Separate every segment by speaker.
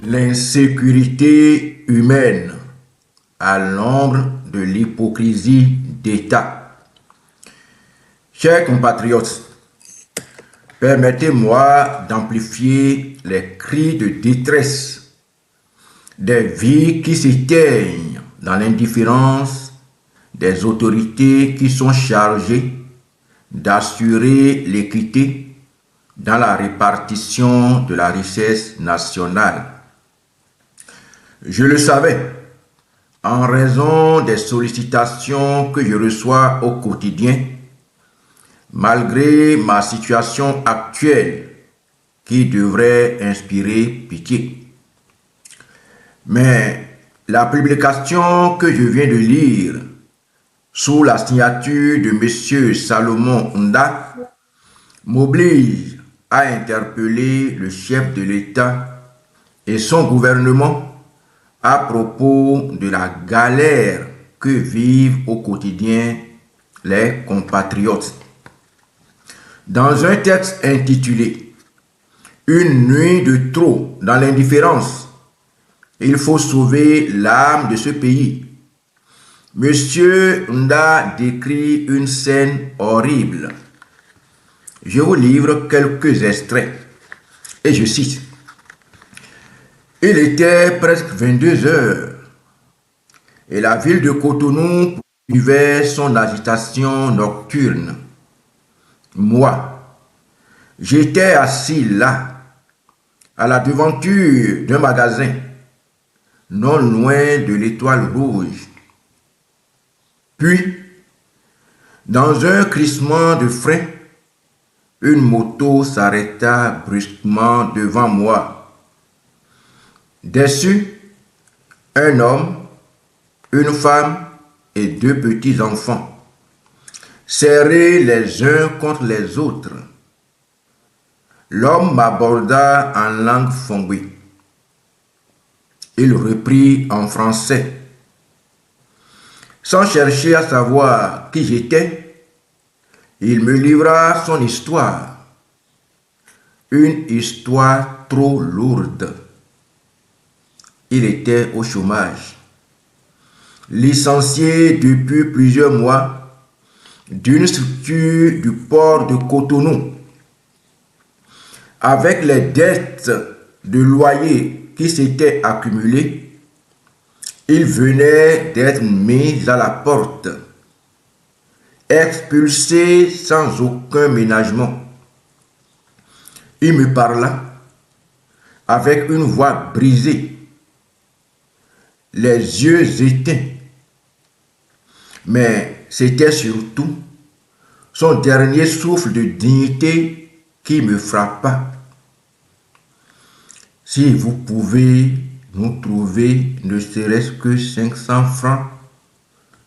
Speaker 1: L'insécurité humaine à l'ombre de l'hypocrisie d'État. Chers compatriotes, permettez-moi d'amplifier les cris de détresse des vies qui s'éteignent dans l'indifférence des autorités qui sont chargées d'assurer l'équité dans la répartition de la richesse nationale. Je le savais, en raison des sollicitations que je reçois au quotidien, malgré ma situation actuelle qui devrait inspirer pitié. Mais la publication que je viens de lire sous la signature de M. Salomon Nda m'oblige à interpeller le chef de l'État et son gouvernement à propos de la galère que vivent au quotidien les compatriotes. Dans un texte intitulé « Une nuit de trop dans l'indifférence, il faut sauver l'âme de ce pays », Monsieur Nda décrit une scène horrible. Je vous livre quelques extraits et je cite. Il était presque 22 heures et la ville de Cotonou poursuivait son agitation nocturne. Moi, j'étais assis là, à la devanture d'un magasin, non loin de l'Étoile Rouge. Puis, dans un crissement de frein, une moto s'arrêta brusquement devant moi. Dessus, un homme, une femme et deux petits-enfants, serrés les uns contre les autres. L'homme m'aborda en langue fongoué. Il reprit en français. Sans chercher à savoir qui j'étais, il me livra son histoire. Une histoire trop lourde. Il était au chômage, licencié depuis plusieurs mois d'une structure du port de Cotonou. Avec les dettes de loyer qui s'étaient accumulées, il venait d'être mis à la porte, expulsé sans aucun ménagement. Il me parla avec une voix brisée, les yeux éteints. Mais c'était surtout son dernier souffle de dignité qui me frappa. Si vous pouvez nous trouver ne serait-ce que 500 francs,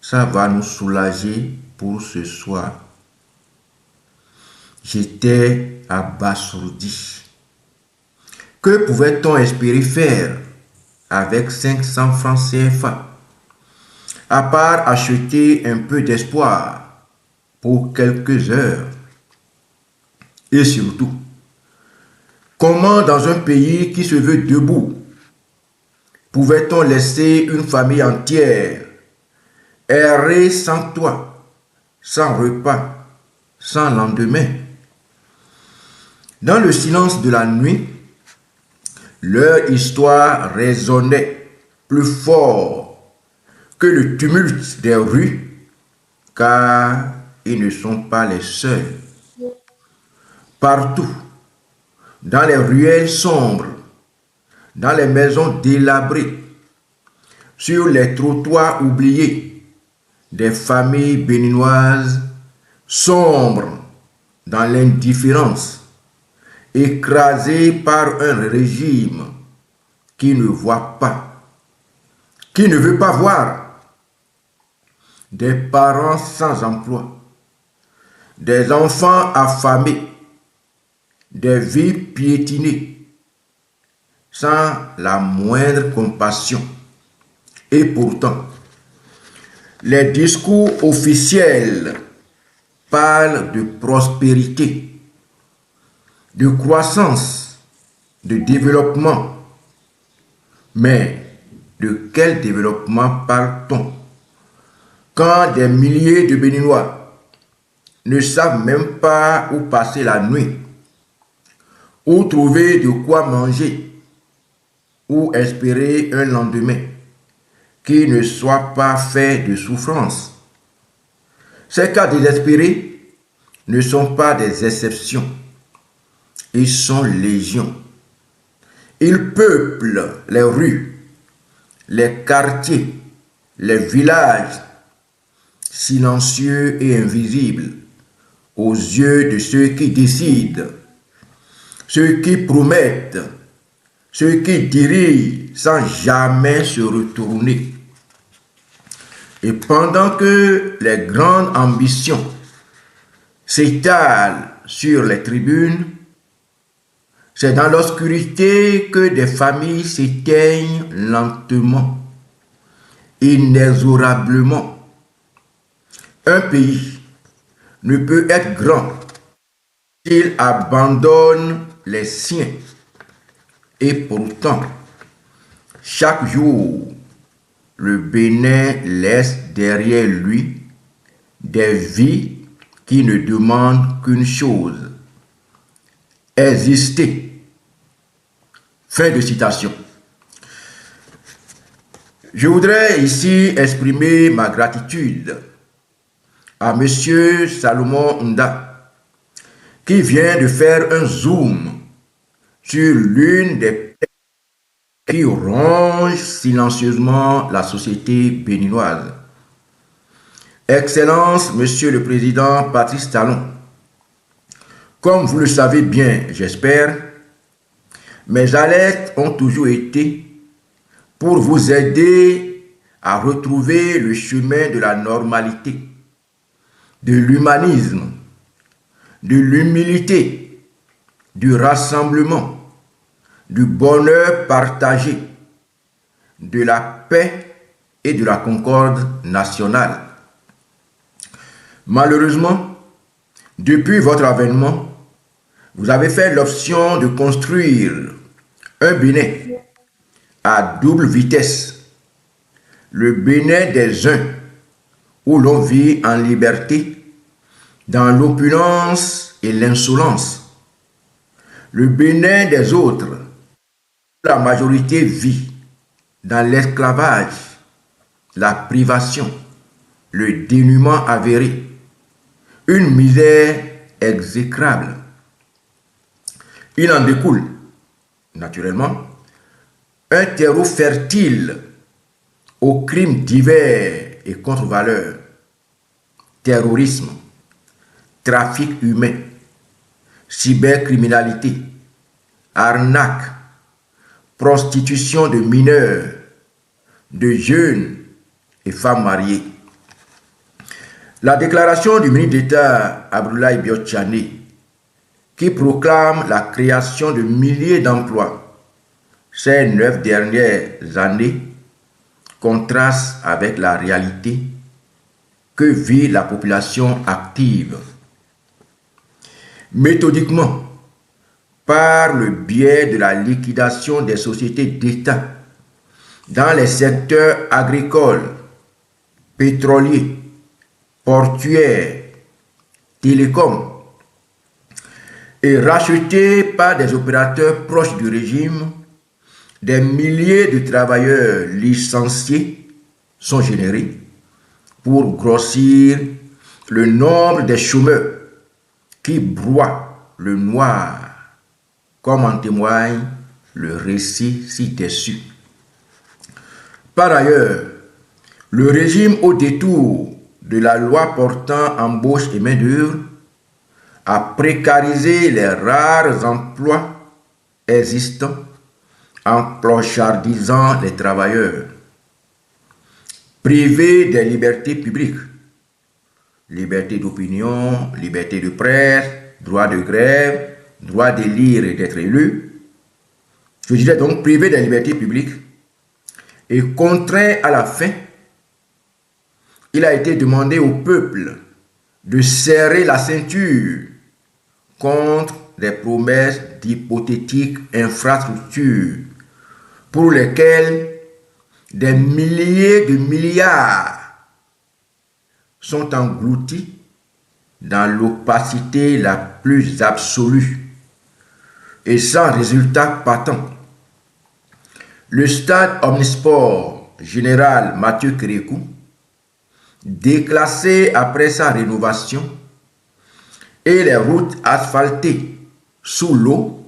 Speaker 1: ça va nous soulager pour ce soir. J'étais abasourdi. Que pouvait-on espérer faire avec 500 francs CFA, à part acheter un peu d'espoir pour quelques heures? Et surtout, comment dans un pays qui se veut debout, pouvait-on laisser une famille entière errer sans toit, sans repas, sans lendemain? Dans le silence de la nuit, leur histoire résonnait plus fort que le tumulte des rues, car ils ne sont pas les seuls. Partout, dans les ruelles sombres, dans les maisons délabrées, sur les trottoirs oubliés, des familles béninoises sombres dans l'indifférence, écrasées par un régime qui ne voit pas, qui ne veut pas voir, des parents sans emploi, des enfants affamés, des vies piétinées, sans la moindre compassion. Et pourtant, les discours officiels parlent de prospérité, de croissance, de développement. Mais de quel développement parle-t-on quand des milliers de Béninois ne savent même pas où passer la nuit, où trouver de quoi manger, ou espérer un lendemain qui ne soit pas fait de souffrance? Ces cas désespérés ne sont pas des exceptions, ils sont légion. Ils peuplent les rues, les quartiers, les villages, silencieux et invisibles aux yeux de ceux qui décident, ceux qui promettent, ceux qui dirigent sans jamais se retourner. Et pendant que les grandes ambitions s'étalent sur les tribunes, c'est dans l'obscurité que des familles s'éteignent lentement, inexorablement. Un pays ne peut être grand s'il abandonne les siens. Et pourtant, chaque jour, le Bénin laisse derrière lui des vies qui ne demandent qu'une chose: exister. Fin de citation. Je voudrais ici exprimer ma gratitude à M. Salomon Nda, qui vient de faire un zoom sur l'une des plaies qui ronge silencieusement la société béninoise. Excellence, Monsieur le Président Patrice Talon, comme vous le savez bien, j'espère, mes alertes ont toujours été pour vous aider à retrouver le chemin de la normalité, de l'humanisme, de l'humilité, du rassemblement, du bonheur partagé, de la paix et de la concorde nationale. Malheureusement, depuis votre avènement, vous avez fait l'option de construire un Bénin à double vitesse. Le Bénin des uns, où l'on vit en liberté, dans l'opulence et l'insolence. Le Bénin des autres, où la majorité vit dans l'esclavage, la privation, le dénuement avéré, une misère exécrable. Il en découle, naturellement, un terreau fertile aux crimes divers et contre-valeurs, terrorisme, trafic humain, cybercriminalité, arnaque, prostitution de mineurs, de jeunes et femmes mariées. La déclaration du ministre d'État Abdoulaye Biotchane, qui proclame la création de milliers d'emplois ces 9 dernières années, contraste avec la réalité que vit la population active. Méthodiquement, par le biais de la liquidation des sociétés d'État dans les secteurs agricoles, pétroliers, portuaires, télécoms, et rachetés par des opérateurs proches du régime, des milliers de travailleurs licenciés sont générés pour grossir le nombre des chômeurs qui broient le noir, comme en témoigne le récit ci-dessus. Par ailleurs, le régime, au détour de la loi portant embauche et main-d'œuvre, a précarisé les rares emplois existants en clochardisant les travailleurs. Privés des libertés publiques, liberté d'opinion, liberté de presse, droit de grève, droit d'élire et d'être élu, je dirais donc privés des libertés publiques et contraint à la fin, il a été demandé au peuple de serrer la ceinture contre des promesses d'hypothétiques infrastructures pour lesquels des milliers de milliards sont engloutis dans l'opacité la plus absolue et sans résultat patent. Le stade omnisport général Mathieu Kérékou, déclassé après sa rénovation, et les routes asphaltées sous l'eau,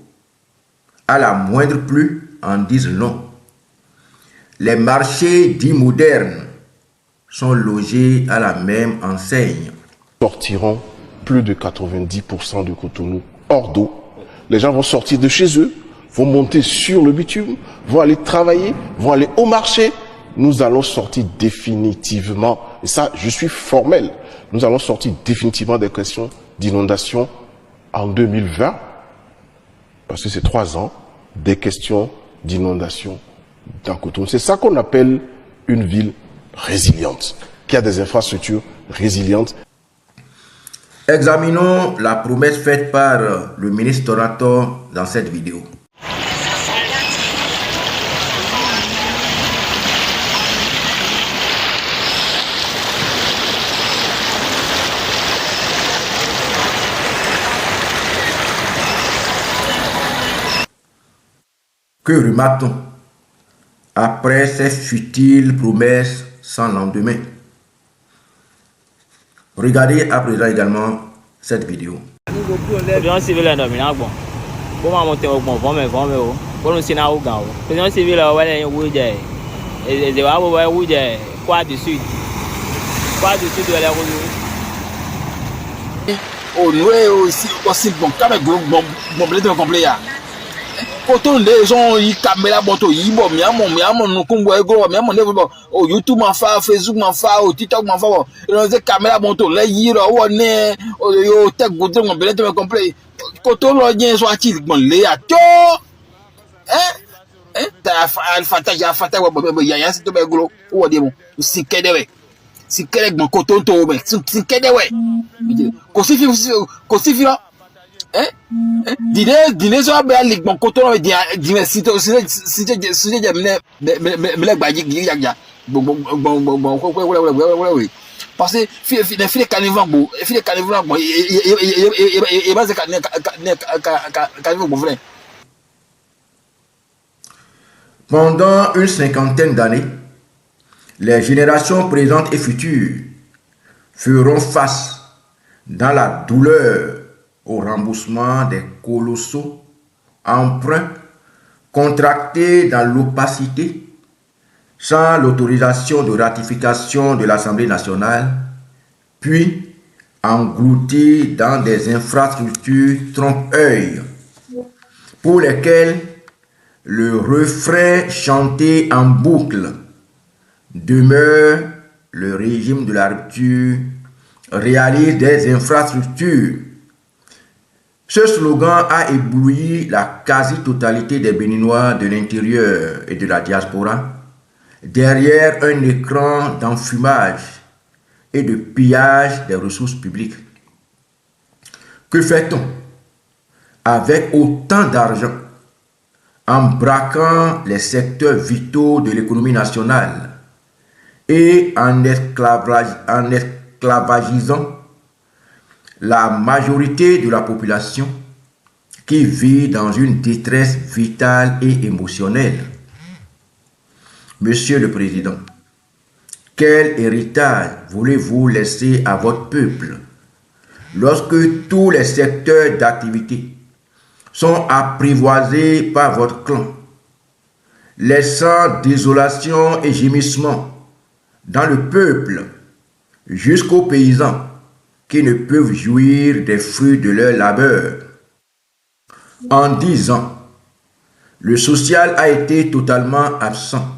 Speaker 1: à la moindre pluie, en disent non. Les marchés dits modernes sont logés à la même enseigne.
Speaker 2: Sortiront plus de 90% de Cotonou hors d'eau. Les gens vont sortir de chez eux, vont monter sur le bitume, vont aller travailler, vont aller au marché. Nous allons sortir définitivement, et ça je suis formel, nous allons sortir définitivement des questions d'inondation en 2020, parce que c'est 3 ans, des questions d'inondation dans Cotonou. C'est ça qu'on appelle une ville résiliente, qui a des infrastructures résilientes.
Speaker 1: Examinons la promesse faite par le ministre Donator dans cette vidéo. Que remarque-t-on après ces futiles promesses sans lendemain? Regardez à présent également cette vidéo.
Speaker 3: Coton les gens ils caméra boto ils bon miamon nous kumbo ego miamon nebo o YouTube ma fa Facebook ma fa o TikTok ma fa bon ils ont caméra boto les yiro wonne o yo te goudre mon belete me complet coton lo bien so ati bon le ato ta alfata ja fata wa bo ya si to be glo o de bon si kede bon coton to be si kede we ko si fi dîner so be alik bon coton dîner si me gbaji ya bon parce que fi carnivore bo et base carnivore bon vrai.
Speaker 1: Pendant une cinquantaine d'années, les générations présentes et futures feront face dans la douleur au remboursement des colossaux emprunts contractés dans l'opacité sans l'autorisation de ratification de l'Assemblée nationale, puis engloutis dans des infrastructures trompe-œil pour lesquelles le refrain chanté en boucle demeure: le régime de la rupture réalise des infrastructures. Ce slogan a ébloui la quasi-totalité des Béninois de l'intérieur et de la diaspora derrière un écran d'enfumage et de pillage des ressources publiques. Que fait-on avec autant d'argent en braquant les secteurs vitaux de l'économie nationale et en esclavagisant la majorité de la population qui vit dans une détresse vitale et émotionnelle? Monsieur le Président, quel héritage voulez-vous laisser à votre peuple lorsque tous les secteurs d'activité sont apprivoisés par votre clan, laissant désolation et gémissement dans le peuple jusqu'aux paysans qui ne peuvent jouir des fruits de leur labeur? En 10 ans, le social a été totalement absent.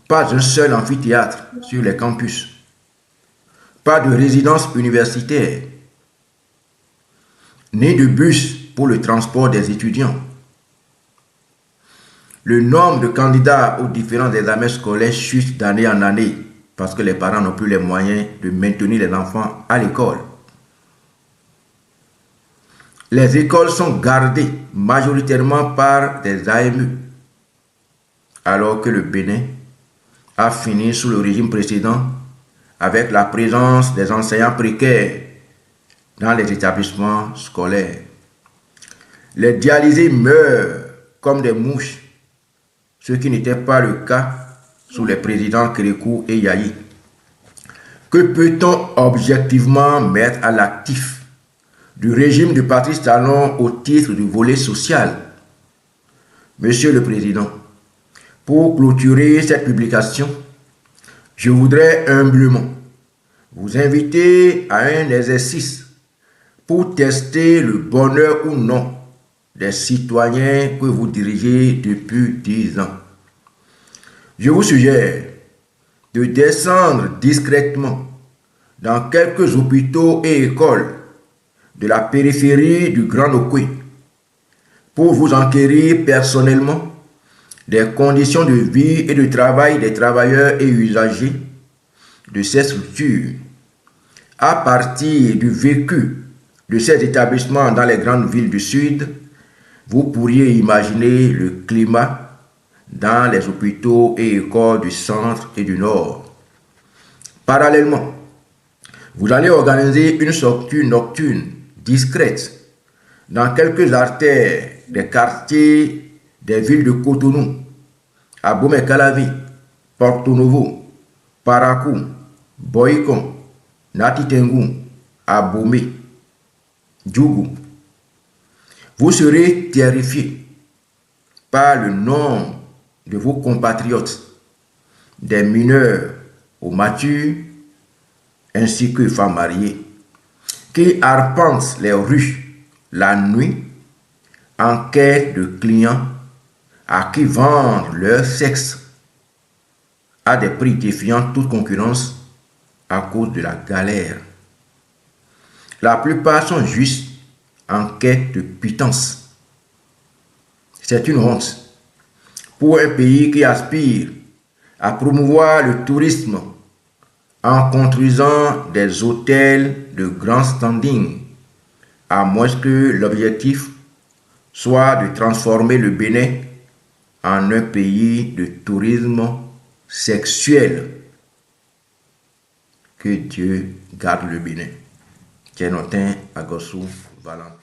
Speaker 1: Pas un seul amphithéâtre sur les campus. Pas de résidence universitaire. Ni de bus pour le transport des étudiants. Le nombre de candidats aux différents examens scolaires chute d'année en année parce que les parents n'ont plus les moyens de maintenir les enfants à l'école. Les écoles sont gardées majoritairement par des AME. alors que le Bénin a fini sous le régime précédent avec la présence des enseignants précaires dans les établissements scolaires. Les dialysés meurent comme des mouches, ce qui n'était pas le cas sous les présidents Kérékou et Yahi. Que peut-on objectivement mettre à l'actif du régime de Patrice Talon au titre du volet social? Monsieur le Président, pour clôturer cette publication, je voudrais humblement vous inviter à un exercice pour tester le bonheur ou non des citoyens que vous dirigez depuis 10 ans. Je vous suggère de descendre discrètement dans quelques hôpitaux et écoles de la périphérie du Grand Okoué pour vous enquérir personnellement des conditions de vie et de travail des travailleurs et usagers de ces structures. À partir du vécu de ces établissements dans les grandes villes du Sud, vous pourriez imaginer le climat dans les hôpitaux et écoles du centre et du nord. Parallèlement, vous allez organiser une sortie nocturne discrète dans quelques artères des quartiers des villes de Cotonou, Abomey-Calavi, Porto Novo, Parakou, Boycon, Natitengu, Abomey, Djougou. Vous serez terrifiés par le nombre de vos compatriotes, des mineurs aux matures, ainsi que femmes mariées, qui arpentent les rues la nuit en quête de clients à qui vendent leur sexe à des prix défiant toute concurrence à cause de la galère. La plupart sont juste en quête de pitance. C'est une honte pour un pays qui aspire à promouvoir le tourisme en construisant des hôtels de grand standing, à moins que l'objectif soit de transformer le Bénin en un pays de tourisme sexuel. Que Dieu garde le Bénin. Tienotin Agossou Valentin.